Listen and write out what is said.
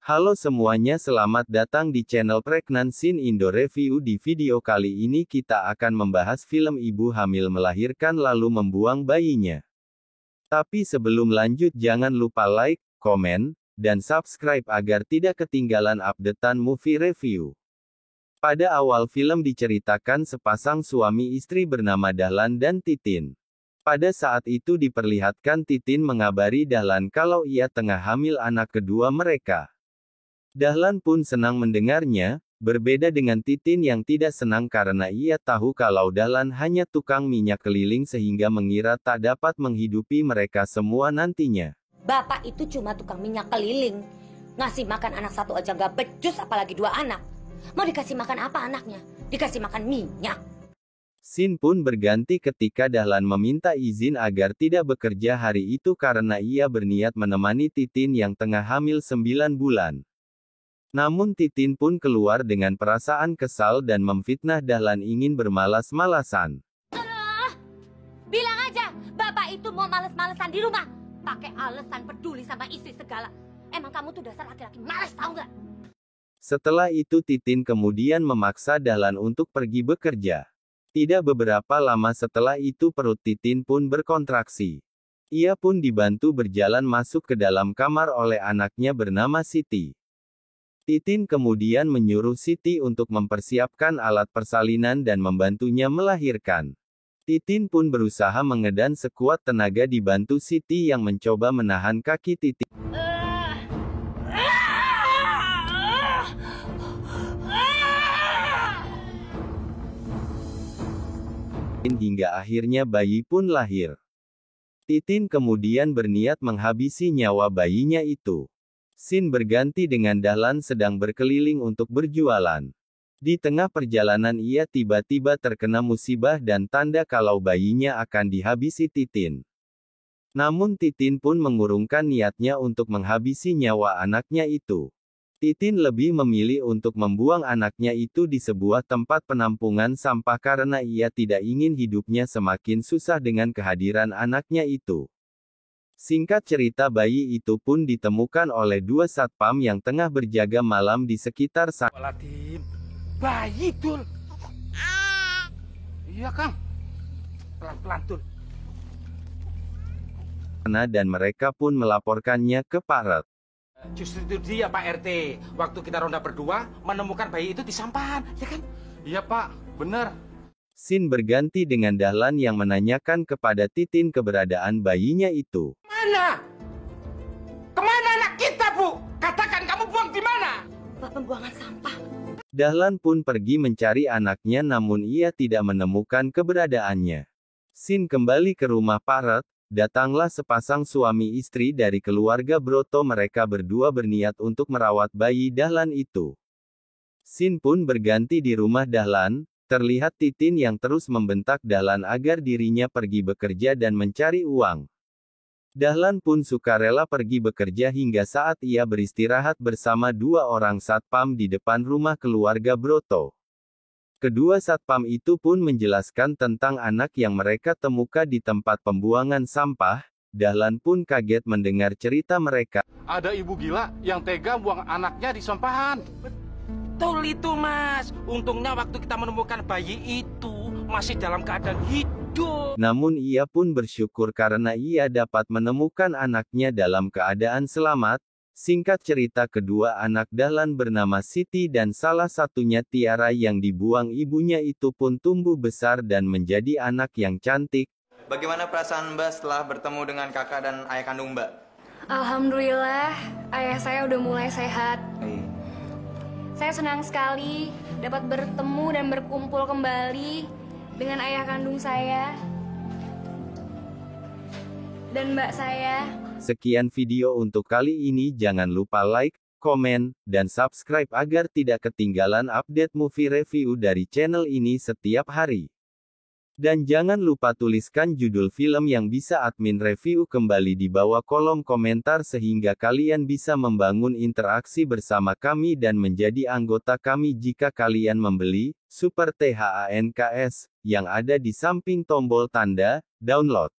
Halo semuanya, selamat datang di channel Pregnant Scene Indo Review. Di video kali ini kita akan membahas film ibu hamil melahirkan lalu membuang bayinya. Tapi sebelum lanjut jangan lupa like, komen, dan subscribe agar tidak ketinggalan updatean movie review. Pada awal film diceritakan sepasang suami istri bernama Dahlan dan Titin. Pada saat itu diperlihatkan Titin mengabari Dahlan kalau ia tengah hamil anak kedua mereka. Dahlan pun senang mendengarnya, berbeda dengan Titin yang tidak senang karena ia tahu kalau Dahlan hanya tukang minyak keliling sehingga mengira tak dapat menghidupi mereka semua nantinya. Bapak itu cuma tukang minyak keliling. Ngasih makan anak satu aja gak becus apalagi dua anak. Mau dikasih makan apa anaknya? Dikasih makan minyak. Scene pun berganti ketika Dahlan meminta izin agar tidak bekerja hari itu karena ia berniat menemani Titin yang tengah hamil 9 bulan. Namun Titin pun keluar dengan perasaan kesal dan memfitnah Dahlan ingin bermalas-malasan. Bilang aja, bapak itu mau males-malesan di rumah. Pakai alasan peduli sama istri segala. Emang kamu tuh dasar laki-laki males, tahu nggak? Setelah itu Titin kemudian memaksa Dahlan untuk pergi bekerja. Tidak beberapa lama setelah itu perut Titin pun berkontraksi. Ia pun dibantu berjalan masuk ke dalam kamar oleh anaknya bernama Siti. Titin kemudian menyuruh Siti untuk mempersiapkan alat persalinan dan membantunya melahirkan. Titin pun berusaha mengedan sekuat tenaga dibantu Siti yang mencoba menahan kaki Titin. Hingga akhirnya bayi pun lahir. Titin kemudian berniat menghabisi nyawa bayinya itu. Scene berganti dengan Dahlan sedang berkeliling untuk berjualan. Di tengah perjalanan ia tiba-tiba terkena musibah dan tanda kalau bayinya akan dihabisi Titin. Namun Titin pun mengurungkan niatnya untuk menghabisi nyawa anaknya itu. Titin lebih memilih untuk membuang anaknya itu di sebuah tempat penampungan sampah karena ia tidak ingin hidupnya semakin susah dengan kehadiran anaknya itu. Singkat cerita bayi itu pun ditemukan oleh dua satpam yang tengah berjaga malam di sekitar sana. Bayi Dul. Iya Kang. Pelan-pelan Dul. Dan mereka pun melaporkannya ke Pak Ret. Justru itu dia Pak RT. Waktu kita ronda berdua menemukan bayi itu di sampahan, ya kan? Iya Pak, bener. Scene berganti dengan Dahlan yang menanyakan kepada Titin keberadaan bayinya itu. Mana? Kemana anak kita, Bu? Katakan kamu buang di mana? Pembuangan sampah. Dahlan pun pergi mencari anaknya namun ia tidak menemukan keberadaannya. Scene kembali ke rumah Pak Ret. Datanglah sepasang suami istri dari keluarga Broto. Mereka berdua berniat untuk merawat bayi Dahlan itu. Scene pun berganti di rumah Dahlan. Terlihat Titin yang terus membentak Dahlan agar dirinya pergi bekerja dan mencari uang. Dahlan pun sukarela pergi bekerja hingga saat ia beristirahat bersama dua orang satpam di depan rumah keluarga Broto. Kedua satpam itu pun menjelaskan tentang anak yang mereka temukan di tempat pembuangan sampah. Dahlan pun kaget mendengar cerita mereka. Ada ibu gila yang tega buang anaknya di sampahan. Betul itu Mas. Untungnya waktu kita menemukan bayi itu masih dalam keadaan hidup. Namun ia pun bersyukur karena ia dapat menemukan anaknya dalam keadaan selamat. Singkat cerita kedua anak Dahlan bernama Siti dan salah satunya Tiara yang dibuang ibunya itu pun tumbuh besar dan menjadi anak yang cantik. Bagaimana perasaan Mbak setelah bertemu dengan kakak dan ayah kandung Mbak? Alhamdulillah, ayah saya udah mulai sehat. Saya senang sekali dapat bertemu dan berkumpul kembali dengan ayah kandung saya dan mbak saya. Sekian video untuk kali ini, jangan lupa like, komen, dan subscribe agar tidak ketinggalan update movie review dari channel ini setiap hari. Dan jangan lupa tuliskan judul film yang bisa admin review kembali di bawah kolom komentar sehingga kalian bisa membangun interaksi bersama kami dan menjadi anggota kami jika kalian membeli Super THANKS yang ada di samping tombol tanda download.